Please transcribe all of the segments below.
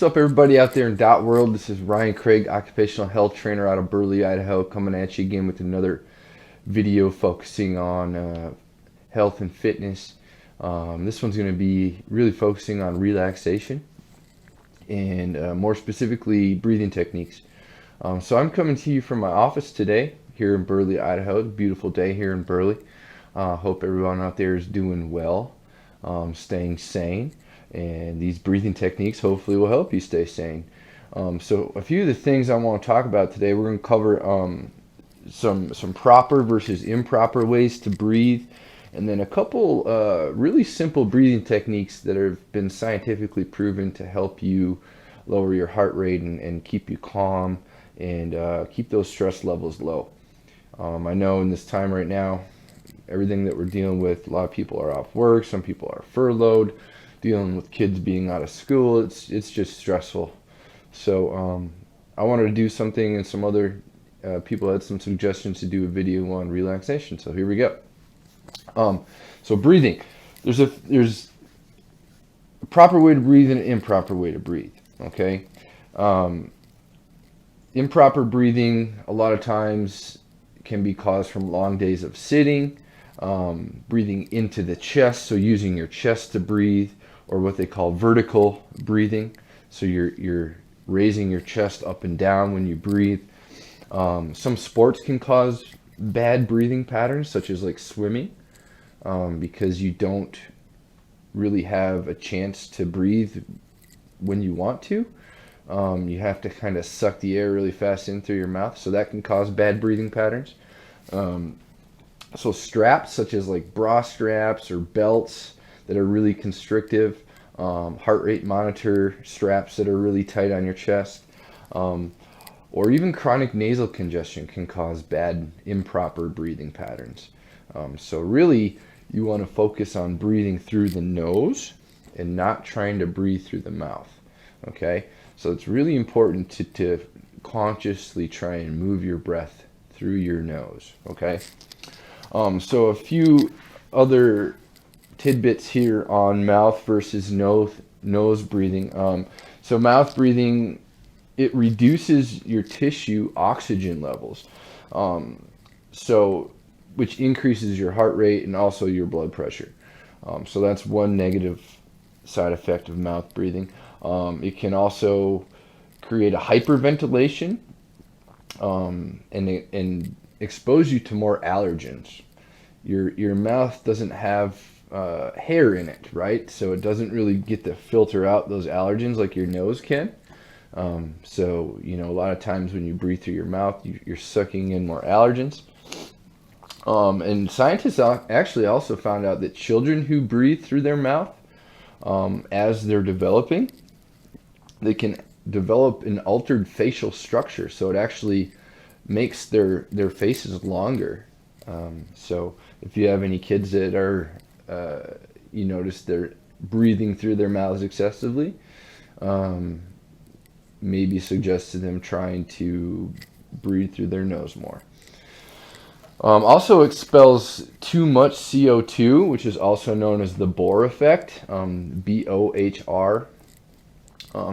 What's up, everybody out there in Dot World? This is Ryan Craig, Occupational Health Trainer out of Burley, Idaho, coming at you again with another video focusing on health and fitness. This one's going to be really focusing on relaxation and more specifically breathing techniques. So I'm coming to you from my office today here in Burley, Idaho. It's a beautiful day here in Burley. Hope everyone out there is doing well, staying sane. And these breathing techniques hopefully will help you stay sane. So a few of the things I want to talk about today, we're going to cover some proper versus improper ways to breathe, and then a couple really simple breathing techniques that have been scientifically proven to help you lower your heart rate and keep you calm and keep those stress levels low. I know in this time right now, everything that we're dealing with, a lot of people are off work, some people are furloughed, dealing with kids being out of school. It's just stressful. So I wanted to do something, and some other people had some suggestions to do a video on relaxation. So here we go. So breathing. There's a proper way to breathe and an improper way to breathe. Okay. Improper breathing a lot of times can be caused from long days of sitting, breathing into the chest, so using your chest to breathe, or what they call vertical breathing. So you're raising your chest up and down when you breathe. Some sports can cause bad breathing patterns, such as like swimming, because you don't really have a chance to breathe when you want to. You have to kind of suck the air really fast in through your mouth, so that can cause bad breathing patterns. So straps such as like bra straps or belts that are really constrictive, heart rate monitor straps that are really tight on your chest, or even chronic nasal congestion can cause bad improper breathing patterns. So really you want to focus on breathing through the nose and not trying to breathe through the mouth. Okay, so it's really important to consciously try and move your breath through your nose. Okay, so a few other tidbits here on mouth versus nose breathing. So mouth breathing, it reduces your tissue oxygen levels, so which increases your heart rate and also your blood pressure. So that's one negative side effect of mouth breathing. It can also create a hyperventilation and expose you to more allergens. Your mouth doesn't have hair in it, right? So it doesn't really get to filter out those allergens like your nose can. So, a lot of times when you breathe through your mouth, you're sucking in more allergens. And scientists actually also found out that children who breathe through their mouth, as they're developing, they can develop an altered facial structure. So it actually makes their faces longer. So if you have any kids that are, you notice they're breathing through their mouths excessively, maybe suggest to them trying to breathe through their nose more. Also expels too much CO2, which is also known as the Bohr Effect, Bohr.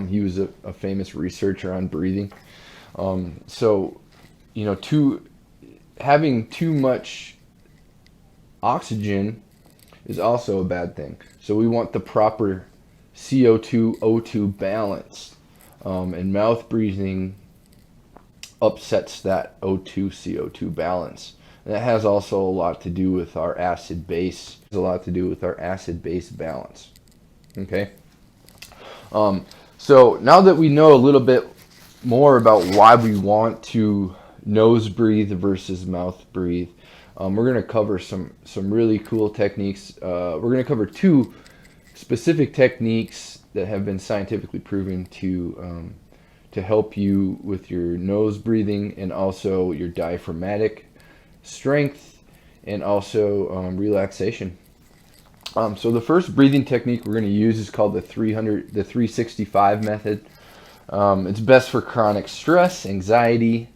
He was a famous researcher on breathing. So, having too much oxygen is also a bad thing. So we want the proper CO2-O2 balance, and mouth breathing upsets that O2-CO2 balance. And that has also a lot to do with our acid-base. Has a lot to do with our acid-base balance. Okay. So now that we know a little bit more about why we want to nose breathe versus mouth breathe, we're going to cover some really cool techniques. We're going to cover two specific techniques that have been scientifically proven to help you with your nose breathing and also your diaphragmatic strength and also relaxation. So the first breathing technique we're going to use is called the 365 method. It's best for chronic stress, anxiety,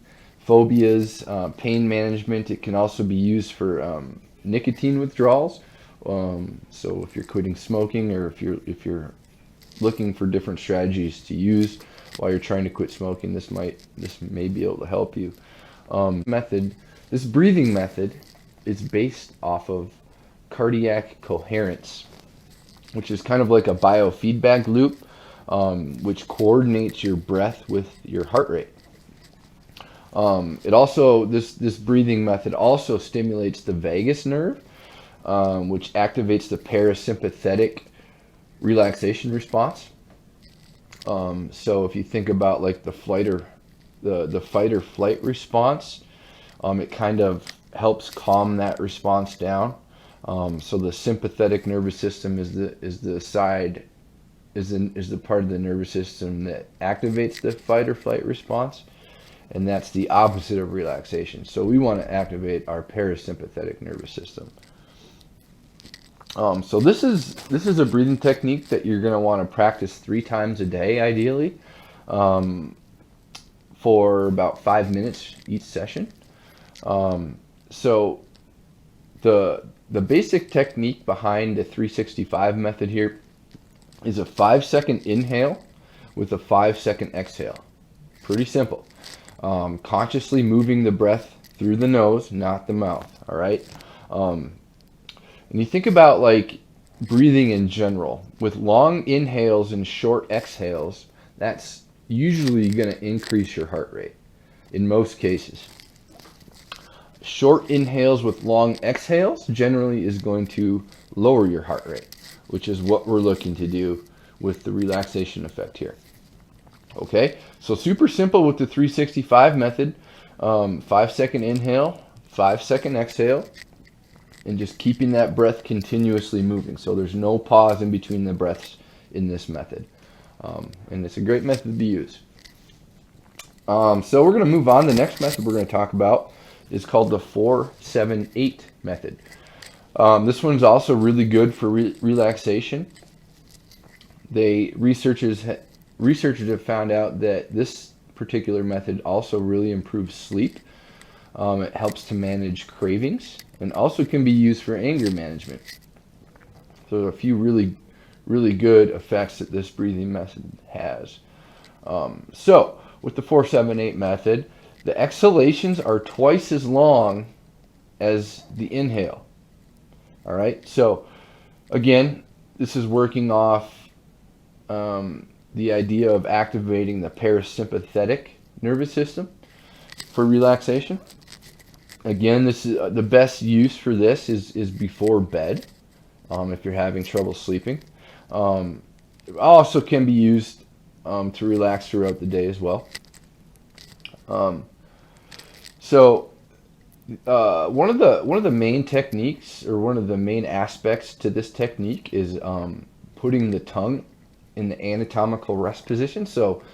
phobias, pain management. It can also be used for nicotine withdrawals. So if you're quitting smoking, or if you're looking for different strategies to use while you're trying to quit smoking, this may be able to help you. This breathing method is based off of cardiac coherence, which is kind of like a biofeedback loop, which coordinates your breath with your heart rate. This breathing method also stimulates the vagus nerve, which activates the parasympathetic relaxation response. So if you think about like the fight or flight response, it kind of helps calm that response down. So the sympathetic nervous system is the part of the nervous system that activates the fight or flight response, and that's the opposite of relaxation. So we want to activate our parasympathetic nervous system. So this is a breathing technique that you're going to want to practice 3 times a day, ideally, for about 5 minutes each session. So the basic technique behind the 365 method here is a 5-second inhale with a 5-second exhale. Pretty simple. Consciously moving the breath through the nose, not the mouth. All right. And you think about like breathing in general, with long inhales and short exhales, that's usually going to increase your heart rate in most cases. Short inhales with long exhales generally is going to lower your heart rate, which is what we're looking to do with the relaxation effect here. Okay, so super simple with the 365 method. 5-second inhale, 5-second exhale, and just keeping that breath continuously moving. So there's no pause in between the breaths in this method. And it's a great method to use. So we're going to move on. The next method we're going to talk about is called the 4-7-8 method. This one's also really good for relaxation. Researchers have found out that this particular method also really improves sleep. It helps to manage cravings and also can be used for anger management. So there are a few really good effects that this breathing method has. So with the 4-7-8 method, the exhalations are twice as long as the inhale. All right. So again, this is working off the idea of activating the parasympathetic nervous system for relaxation. Again, this is the best use for this is before bed, if you're having trouble sleeping. It also can be used to relax throughout the day as well. So one of the main techniques, or one of the main aspects to this technique, is putting the tongue in the anatomical rest position. So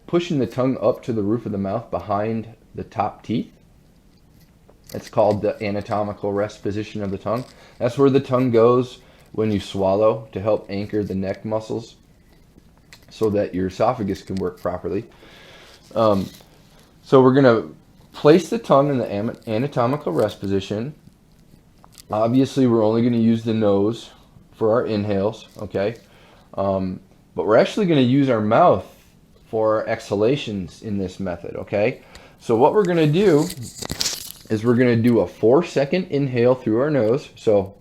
pushing the tongue up to the roof of the mouth behind the top teeth. It's called the anatomical rest position of the tongue. That's where the tongue goes when you swallow, to help anchor the neck muscles so that your esophagus can work properly. So we're going to place the tongue in the anatomical rest position. Obviously, we're only going to use the nose for our inhales, okay? But we're actually going to use our mouth for our exhalations in this method, okay? So what we're going to do is we're going to do a 4-second inhale through our nose. So,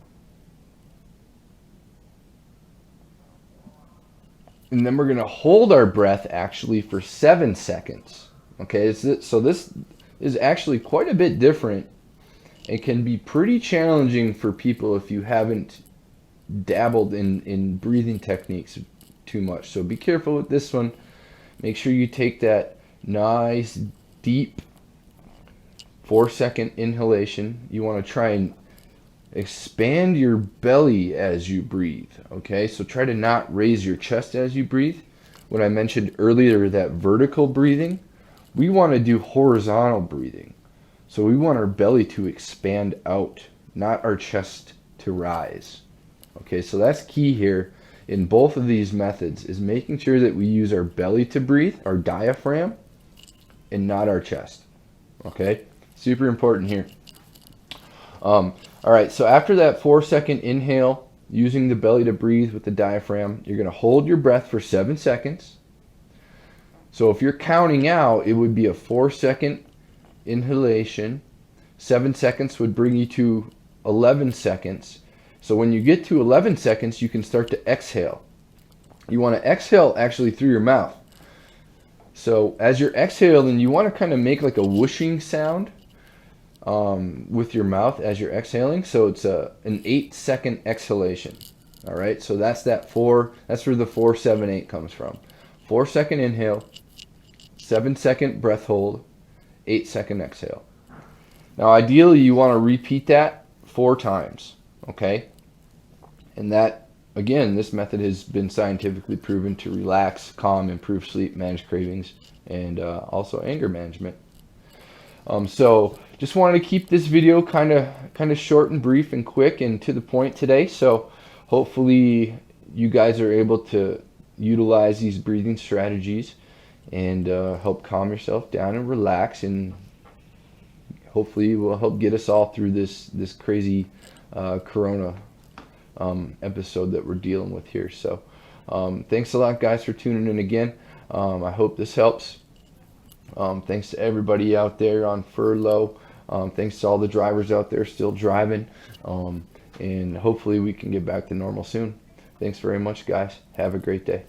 and then we're going to hold our breath actually for 7 seconds. Okay, so this is actually quite a bit different. It can be pretty challenging for people if you haven't dabbled in breathing techniques too much. So be careful with this one. Make sure you take that nice, deep 4-second inhalation. You want to try and expand your belly as you breathe. Okay, so try to not raise your chest as you breathe. When I mentioned earlier that vertical breathing, we want to do horizontal breathing. So we want our belly to expand out, not our chest to rise. Okay, so that's key here in both of these methods, is making sure that we use our belly to breathe, our diaphragm, and not our chest. Okay, super important here. All right, so after that 4-second inhale, using the belly to breathe with the diaphragm. You're going to hold your breath for 7 seconds. So if you're counting out, it would be a 4-second inhalation. 7 seconds would bring you to 11 seconds. So when you get to 11 seconds, you can start to exhale. You want to exhale actually through your mouth. So as you're exhaling, you want to kind of make like a whooshing sound with your mouth as you're exhaling. So it's an 8-second exhalation. All right, so that's that's where the 4, 7, 8 comes from. 4-second inhale, 7-second breath hold, 8-second exhale. Now ideally you want to repeat that 4 times, okay? And that, again, this method has been scientifically proven to relax, calm, improve sleep, manage cravings, and also anger management. So just wanted to keep this video kind of short and brief and quick and to the point today. So hopefully you guys are able to utilize these breathing strategies and help calm yourself down and relax, and hopefully will help get us all through this crazy corona episode that we're dealing with here. So thanks a lot, guys, for tuning in again. I hope this helps. Thanks to everybody out there on furlough. Thanks to all the drivers out there still driving. And hopefully we can get back to normal soon. Thanks very much, guys. Have a great day.